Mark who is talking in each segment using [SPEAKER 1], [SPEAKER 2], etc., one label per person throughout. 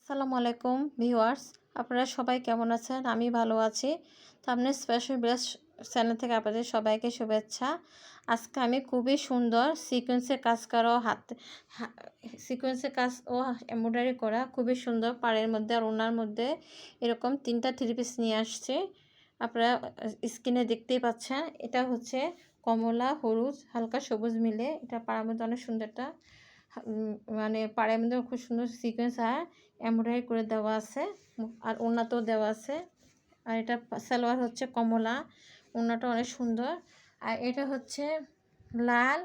[SPEAKER 1] আসসালামু আলাইকুম ভিউয়ার্স, আপনারা সবাই কেমন আছেন? আমি ভালো আছি। সামনে স্পেশাল ব্লেস চ্যানেল থেকে আপনাদের সবাইকে শুভেচ্ছা। আজকে আমি খুবই সুন্দর সিকোয়েন্সের কাজ করা সিকোয়েন্সের কাজ ও এমব্রয়ডারি করা খুবই সুন্দর পাড়ের মধ্যে আর ওনার মধ্যে এরকম 3টা থ্রি পিস নিয়ে আসছে। আপনারা স্ক্রিনে দেখতেই পাচ্ছেন। এটা হচ্ছে কমলা, হলুদ, হালকা সবুজ মিলে এটা পাড়ের মধ্যে অনেক সুন্দরটা মানে পাড়ের মধ্যে খুব সুন্দর সিকোয়েন্স আর এমব্রয়ডারি করে দেওয়া আছে আর ওড়নাতেও দেওয়া আছে। আর এটা সালোয়ার হচ্ছে কমলা, ওড়নাটা অনেক সুন্দর। আর এটা হচ্ছে লাল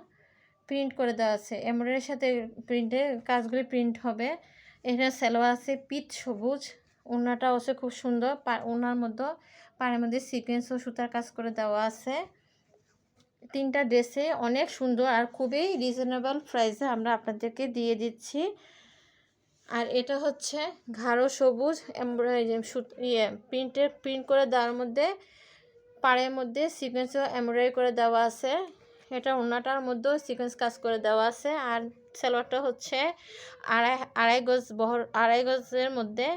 [SPEAKER 1] প্রিন্ট করে দেওয়া আছে, এমব্রয়ডারির সাথে প্রিন্টের কাজগুলি প্রিন্ট হবে। এটা সালোয়ার আছে পিচ সবুজ, ওড়নাটাও আছে খুব সুন্দর। ওড়নার মধ্যে পাড়ের মধ্যে সিকোয়েন্স ও সুতার কাজ করে দেওয়া আছে। 3টা ড্রেসে অনেক সুন্দর আর খুবই রিজনেবল প্রাইসে আমরা আপনাদেরকে দিয়ে দিচ্ছি। আর এটা হচ্ছে গাঢ় সবুজ প্রিন্ট করে দেওয়ার মধ্যে পাড়ের মধ্যে সিকোয়েন্স এমব্রয়ডারি করে দেওয়া আছে। এটা ওড়নাটার মধ্যেও সিকোয়েন্স কাজ করে দেওয়া আছে। আর সালোয়ারটা হচ্ছে আড়াই গজের মধ্যে,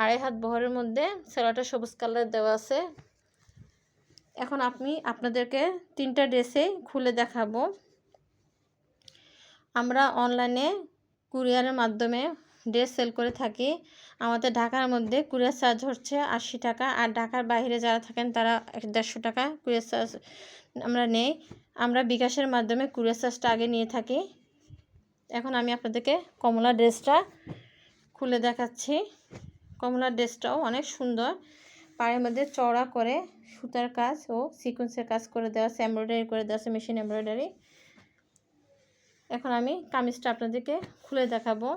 [SPEAKER 1] আড়াই হাত বহরের মধ্যে সালোয়ারটা সবুজ কালার দেওয়া আছে। এখন আমি আপনাদেরকে 3টা ড্রেসেই খুলে দেখাবো। আমরা অনলাইনে কুরিয়ারের মাধ্যমে ড্রেস সেল করে থাকি। আমাদের ঢাকার মধ্যে কুরিয়ার চার্জ হচ্ছে 80 টাকা, আর ঢাকার বাইরে যারা থাকেন তারা 150 টাকা কুরিয়ার চার্জ আমরা নেই। আমরা বিকাশের মাধ্যমে কুরিয়ার চার্জটা আগে নিয়ে থাকি। এখন আমি আপনাদেরকে কমলা ড্রেসটা খুলে দেখাচ্ছি। কমলা ড্রেসটাও অনেক সুন্দর, পাড়ের মধ্যে চওড়া করে সুতার কাজ ও সিকোয়েন্সের কাজ করে দেওয়া আছে, এমব্রয়ডারি করে দেওয়া আছে, মেশিন এমব্রয়ডারি। এখন আমি কামিজটা আপনাদেরকে খুলে দেখাবো।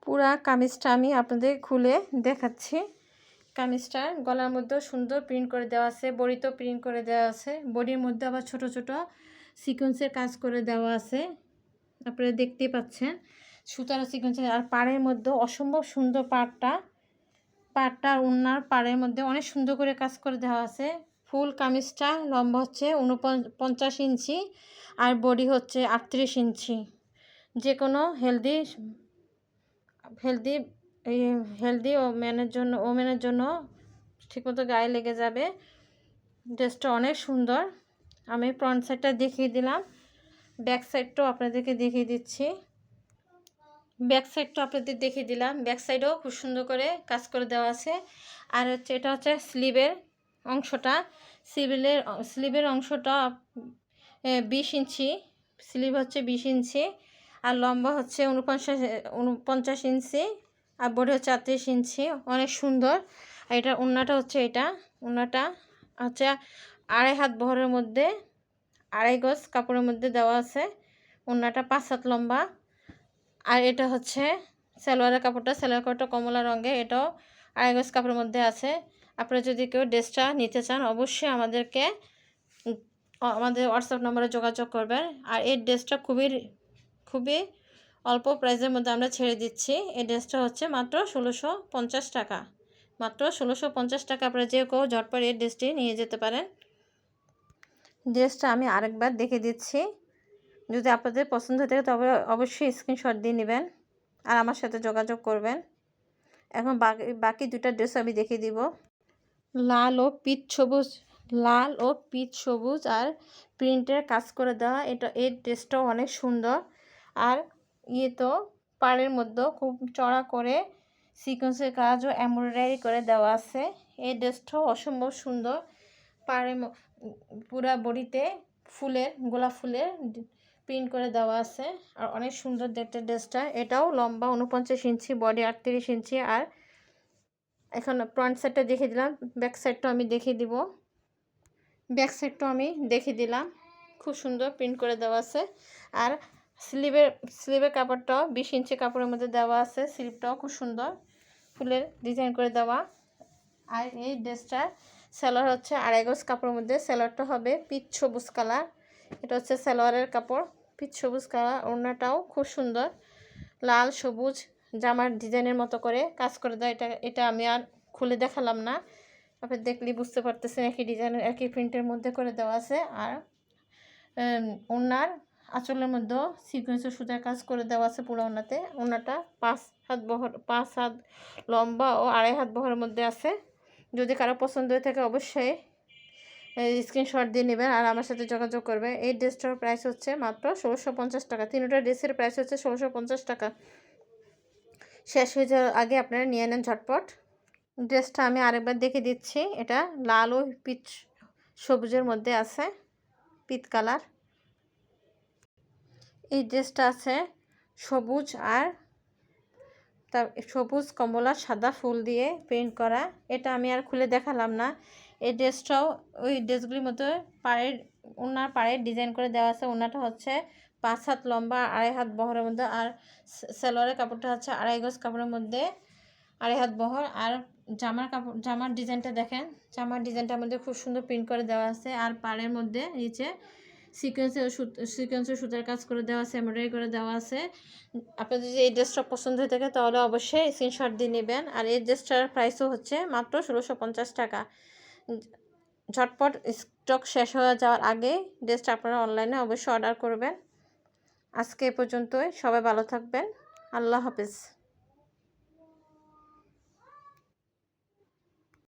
[SPEAKER 1] পুরা কামিজটা আমি আপনাদের খুলে দেখাচ্ছি। কামিজটার গলার মধ্যেও সুন্দর প্রিন্ট করে দেওয়া আছে, বডিতেও প্রিন্ট করে দেওয়া আছে, বডির মধ্যে আবার ছোট ছোট সিকোয়েন্সের কাজ করে দেওয়া আছে। আপনারা দেখতেই পাচ্ছেন সুতার সিকোয়েন্সের। আর পাড়ের মধ্যে অসম্ভব সুন্দর পাড়টা আর ওড়নার পাড়ের মধ্যে অনেক সুন্দর করে কাজ করে দেওয়া আছে। ফুল কামিজটা লম্বা হচ্ছে 49 ইঞ্চি আর বডি হচ্ছে 38 ইঞ্চি। যে কোনো হেলদি ওমেনের জন্য ঠিকমতো গায়ে লেগে যাবে। ড্রেসটা অনেক সুন্দর। আমি ফ্রন্ট সাইডটা দেখিয়ে দিলাম, ব্যাক সাইডটাও আপনাদেরকে দেখিয়ে দিচ্ছি। ব্যাক সাইডেও খুব সুন্দর করে কাজ করে দেওয়া আছে। আর হচ্ছে এটা হচ্ছে স্লিভের অংশটা, স্লিভের অংশটা 20 ইঞ্চি, স্লিভ হচ্ছে 20 ইঞ্চি আর লম্বা হচ্ছে 49 ইঞ্চি আর বডি হচ্ছে 38 ইঞ্চি। অনেক সুন্দর। আর এটা ওড়নাটা হচ্ছে ওড়নাটা হচ্ছে আড়াই হাত বহরের মধ্যে, আড়াই গজ কাপড়ের মধ্যে দেওয়া আছে। ওড়নাটা 5 হাত লম্বা। আর এটা হচ্ছে সালোয়ারের কাপড়টা কমলা রঙের, এটাও আড়াই গজ কাপড়ের মধ্যে আছে। আপনারা যদি কেউ ড্রেসটা নিতে চান অবশ্যই আমাদের হোয়াটসঅ্যাপ নম্বরে যোগাযোগ করবেন। আর এই ড্রেসটা খুবই অল্প প্রাইসের মধ্যে আমরা ছেড়ে দিচ্ছি। এই ড্রেসটা হচ্ছে মাত্র 1650 টাকা, মাত্র 1650 টাকা। আপনারা যে কেউ ঝটপট এই ড্রেসটি নিয়ে যেতে পারেন। ড্রেসটা আমি আরেকবার দেখে দিচ্ছি, যদি আপনাদের পছন্দ হয়ে থাকে তবে অবশ্যই স্ক্রিনশট দিয়ে নেবেন আর আমার সাথে যোগাযোগ করবেন। এখন বাকি 2টা ড্রেস আমি দেখিয়ে দিব। লাল ও পিচ সবুজ আর প্রিন্টের কাজ করে দেওয়া এই ড্রেসটাও অনেক সুন্দর। আর তো পাড়ের মধ্যে খুব চড়া করে সিকোয়েন্সের কাজ ও এমব্রয়ডারি করে দেওয়া আছে। এই ড্রেসটাও অসম্ভব সুন্দর। পুরা বডিতে গোলাপ ফুলের প্রিন্ট করে দেওয়া আছে আর অনেক সুন্দর দেখতে ড্রেসটা। এটাও লম্বা 49 ইঞ্চি, বডি 38 ইঞ্চি। আর এখন ফ্রন্ট সাইডটা দেখিয়ে দিলাম, ব্যাক সাইডটাও আমি দেখিয়ে দিলাম। খুব সুন্দর প্রিন্ট করে দেওয়া আছে। আর স্লিভের কাপড়টাও 20 ইঞ্চি কাপড়ের মধ্যে দেওয়া আছে, স্লিভটাও খুব সুন্দর ফুলের ডিজাইন করে দেওয়া। আর এই ড্রেসটার সালোয়ার হচ্ছে আড়াই গজ কাপড়ের মধ্যে, সালোয়ারটা হবে পিচ সবুজ কালার। এটা হচ্ছে সালোয়ারের কাপড়, পিচ সবুজ কালার। ওড়নাটাও খুব সুন্দর, লাল সবুজ জামার ডিজাইনের মতো করে কাজ করে দেয়। এটা আমি আর খুলে দেখালাম না, আপনি দেখলেই বুঝতে পারতেছেন একই ডিজাইনের একই প্রিন্টের মধ্যে করে দেওয়া আছে। আর ওড়নার আঁচলের মধ্যেও সিকোয়েন্সের সুতার কাজ করে দেওয়া আছে পুরো ওনাতে। ওনাটা 5 হাত বহর, 5 হাত লম্বা ও 2.5 হাত বহরের মধ্যে আছে। যদি কারো পছন্দ হয়ে থাকে অবশ্যই স্ক্রিনশট দিয়ে নেবেন আর আমার সাথে যোগাযোগ করবে। এই ড্রেসটার প্রাইস হচ্ছে মাত্র 1650 টাকা। তিনটা ড্রেসের প্রাইস হচ্ছে 1650 টাকা। শেষ হয়ে যাওয়ার আগে আপনারা নিয়ে নেন ঝটপট। ড্রেসটা আমি আরেকবার দেখে দিচ্ছি। এটা লাল ও পিচ সবুজের মধ্যে আছে, পিত কালার। এই ড্রেসটা আছে সবুজ আর তার সবুজ কমলা সাদা ফুল দিয়ে প্রিন্ট করা। এটা আমি আর খুলে দেখালাম না। এই ড্রেসটাও ওই ড্রেসগুলির মতো পাড়ের ওনার পাড়ের ডিজাইন করে দেওয়া আছে। ওনাটা হচ্ছে 5 হাত লম্বা 2.5 হাত বহরের মধ্যে, আর সালোয়ারের কাপড়টা হচ্ছে 2.5 গজ কাপড়ের মধ্যে 2.5 হাত বহর। আর জামার ডিজাইনটা দেখেন, জামার ডিজাইনটার মধ্যে খুব সুন্দর প্রিন্ট করে দেওয়া আছে। আর পাড়ের মধ্যে নিচে সিকোয়েন্সের সুতার কাজ করে দেওয়া আছে, এমব্রয়ডারি করে দেওয়া আছে। আপনাদের যদি এই ড্রেসটা পছন্দ হয়ে থাকে তাহলে অবশ্যই স্ক্রিনশট দিয়ে নেবেন। আর এই ড্রেসটার প্রাইসও হচ্ছে মাত্র 1650 টাকা। ঝটপট স্টক শেষ হয়ে যাওয়ার আগে ড্রেসটা আপনারা অনলাইনে অবশ্যই অর্ডার করবেন। আজকে এ পর্যন্তই। সবাই ভালো থাকবেন। আল্লাহ হাফেজ।